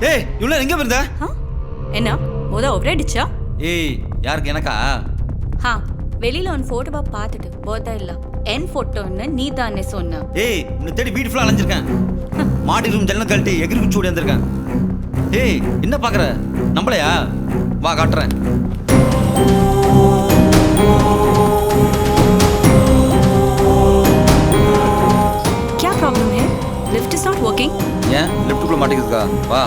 ஏய் இவ்வளோ எங்கே போயிருந்த? என்ன ஒரே அடிச்சா? ஏய் யாருக்கு எனக்கா? வெளியில உன் போட்டோவா பார்த்துட்டு போதா இல்ல என் போட்டோன்னு நீ தானே சொன்ன. ஏய் உன்னை தேடி வீடு ஃபுல்லாக அலைஞ்சிருக்கேன். மாடி ரூம் ஜன்னல் கழட்டி எகிரி குச்சி ஓடி வந்திருக்கேன். ஏய் என்ன பார்க்குற? நம்மளையா? வா காட்டுறேன். क्या प्रॉब्लम है? Lift is not working. ஏன் லிஃப்ட்டுக்குள்ளே மாட்டிக்கிறதுக்கா? வா